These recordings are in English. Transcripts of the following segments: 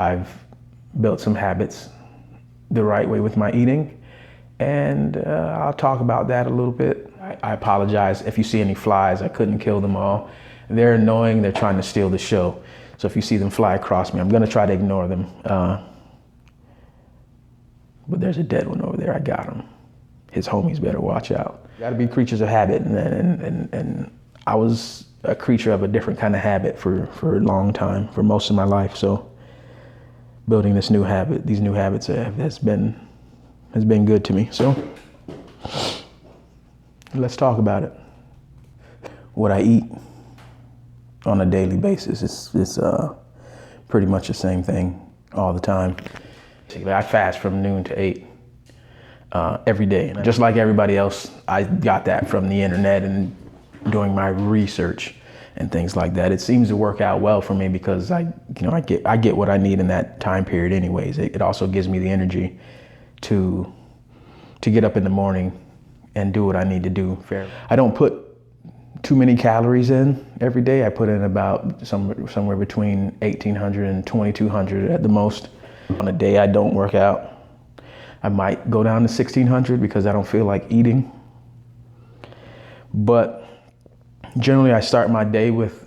I've built some habits the right way with my eating, and I'll talk about that a little bit. I apologize if you see any flies. I couldn't kill them all. They're annoying. They're trying to steal the show. So if you see them fly across me, I'm going to try to ignore them. But there's a dead one over there. I got him. His homies better watch out. You got to be creatures of habit, and I was a creature of a different kind of habit for a long time, for most of my life. So building this new habit, these new habits has been good to me. So let's talk about it. What I eat on a daily basis is pretty much the same thing all the time. I fast from noon to 8 every day. And just like everybody else, I got that from the internet and doing my research and things like that. It seems to work out well for me because I get what I need in that time period anyways. It also gives me the energy to get up in the morning and do what I need to do fairly. I don't put too many calories in every day. I put in about somewhere between 1,800 and 2,200 at the most. On a day I don't work out, I might go down to 1,600 because I don't feel like eating. But generally, I start my day with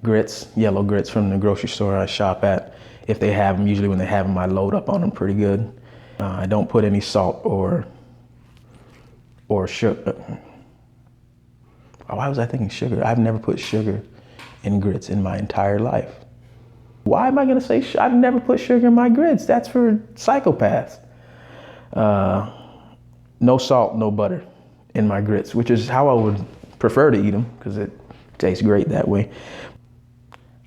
grits, yellow grits from the grocery store I shop at. If they have them, usually when they have them, I load up on them pretty good. I don't put any salt or sugar. Why was I thinking sugar? I've never put sugar in grits in my entire life. Why am I gonna say I've never put sugar in my grits? That's for psychopaths. No salt, no butter in my grits, which is how I would prefer to eat them because it tastes great that way.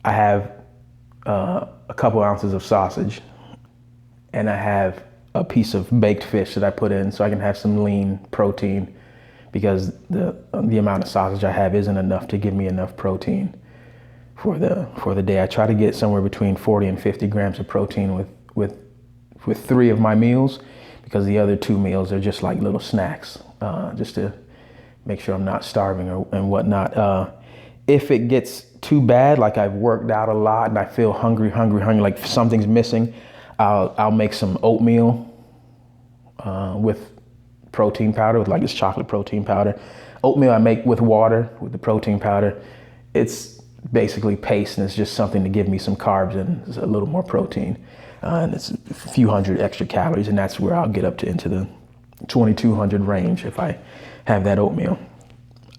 I have a couple ounces of sausage, and I have a piece of baked fish that I put in so I can have some lean protein because the amount of sausage I have isn't enough to give me enough protein for the day. I try to get somewhere between 40 and 50 grams of protein with 3 of my meals because the other 2 meals are just like little snacks, just to make sure I'm not starving and whatnot. If it gets too bad, like I've worked out a lot and I feel hungry, like something's missing, I'll make some oatmeal with protein powder, with like this chocolate protein powder. Oatmeal I make with water with the protein powder. It's basically paste, and it's just something to give me some carbs and a little more protein. And it's a few hundred extra calories, and that's where I'll get up to into the 2,200 range if I have that oatmeal.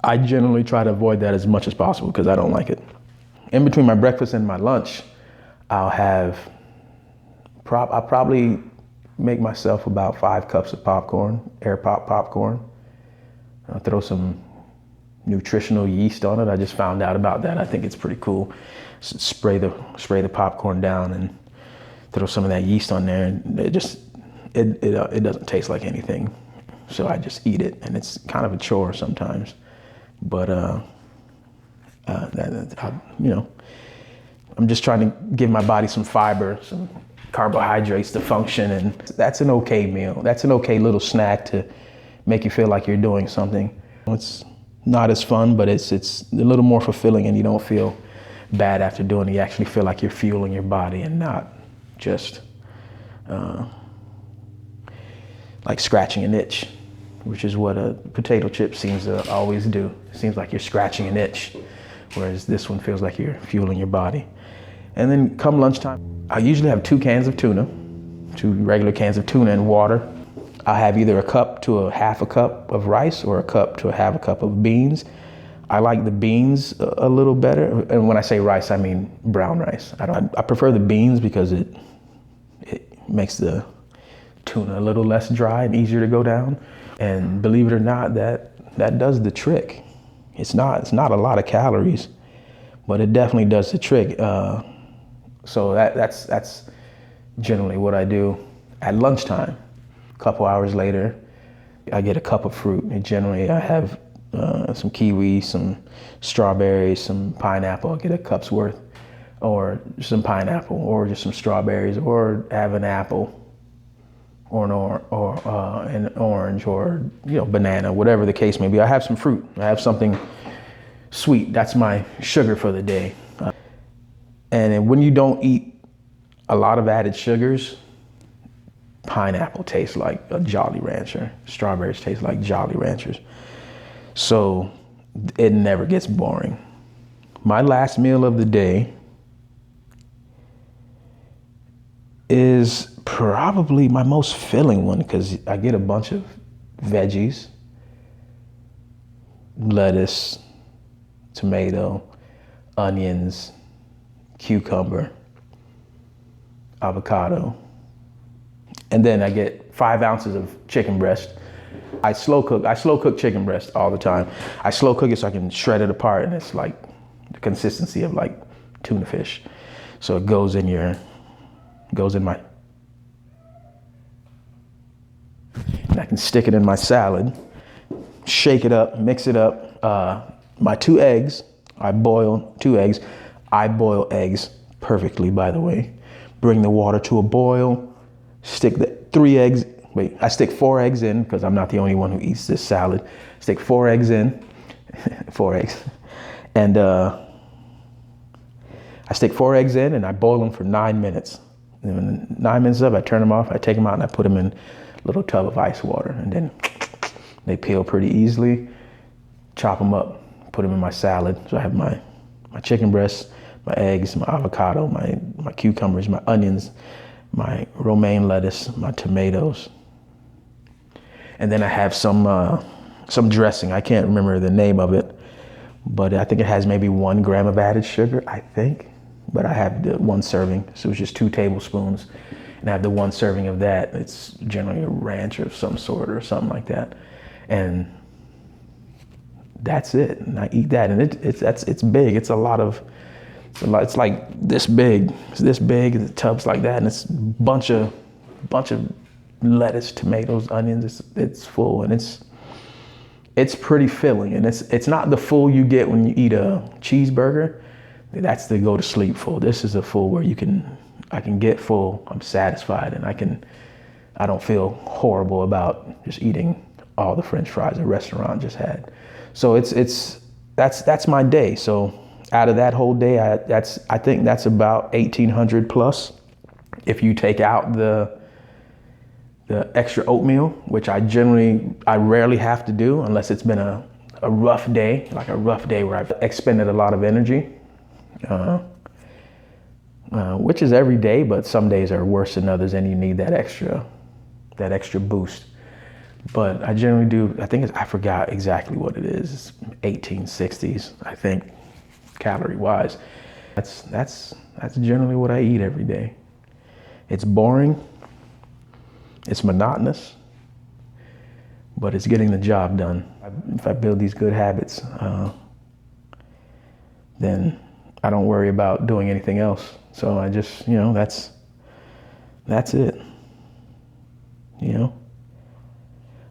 I generally try to avoid that as much as possible because I don't like it. In between my breakfast and my lunch, I'll probably make myself about 5 cups of popcorn, air pop popcorn. I'll throw some nutritional yeast on it. I just found out about that. I think it's pretty cool. Spray the popcorn down and throw some of that yeast on there, and it doesn't taste like anything. So I just eat it, and it's kind of a chore sometimes. But I'm just trying to give my body some fiber, some carbohydrates to function, and that's an okay meal. That's an okay little snack to make you feel like you're doing something. It's not as fun, but it's a little more fulfilling, and you don't feel bad after doing it. You actually feel like you're fueling your body and not just like scratching an itch, which is what a potato chip seems to always do. It seems like you're scratching an itch, whereas this one feels like you're fueling your body. And then come lunchtime, I usually have 2 cans of tuna, 2 regular cans of tuna and water. I'll have either a cup to a half a cup of rice or a cup to a half a cup of beans. I like the beans a little better. And when I say rice, I mean brown rice. I prefer the beans because it makes the tuna a little less dry and easier to go down. And believe it or not, that does the trick. It's not a lot of calories, but it definitely does the trick. So that's generally what I do at lunchtime. A couple hours later, I get a cup of fruit. And generally, I have some kiwi, some strawberries, some pineapple. I get a cup's worth, or some pineapple, or just some strawberries, or have an apple, or an orange, or banana, whatever the case may be. I have some fruit. I have something sweet. That's my sugar for the day. And then when you don't eat a lot of added sugars, pineapple tastes like a Jolly Rancher. Strawberries taste like Jolly Ranchers. So it never gets boring. My last meal of the day is probably my most filling one because I get a bunch of veggies, lettuce, tomato, onions, cucumber, avocado, and then I get 5 ounces of chicken breast. I slow cook chicken breast all the time. I slow cook it so I can shred it apart, and it's like the consistency of like tuna fish. So it goes in my, and I can stick it in my salad, shake it up, mix it up. My 2 eggs, I boil 2 eggs. I boil eggs perfectly, by the way. Bring the water to a boil, stick the 3 eggs, I stick 4 eggs in because I'm not the only one who eats this salad. Stick 4 eggs in, 4 eggs. And I stick 4 eggs in and I boil them for 9 minutes. And when 9 minutes up, I turn them off, I take them out and I put them in a little tub of ice water. And then they peel pretty easily. Chop them up, put them in my salad. So I have my chicken breasts, my eggs, my avocado, my cucumbers, my onions, my romaine lettuce, my tomatoes. And then I have some dressing. I can't remember the name of it, but I think it has maybe 1 gram of added sugar, I think. But I have the 1 serving, so it's just 2 tablespoons. And I have the 1 serving of that. It's generally a ranch of some sort or something like that. And that's it. And I eat that, and it's big. It's it's like this big. It's this big, and the tub's like that, and it's a bunch of lettuce, tomatoes, onions. It's full, and it's pretty filling, and it's not the full you get when you eat a cheeseburger. That's the go to sleep full. This is a full where I can get full. I'm satisfied, and I don't feel horrible about just eating all the French fries a restaurant just had. So that's my day. So out of that whole day, I think that's about 1,800 plus. If you take out the extra oatmeal, which I rarely have to do unless it's been a rough day, like a rough day where I've expended a lot of energy, which is every day, but some days are worse than others, and you need that extra boost. But I generally do, I forgot exactly what it is. It's 1860s, I think, calorie wise. That's generally what I eat every day. It's boring, it's monotonous, but it's getting the job done. If I build these good habits, then I don't worry about doing anything else. So I just, that's it,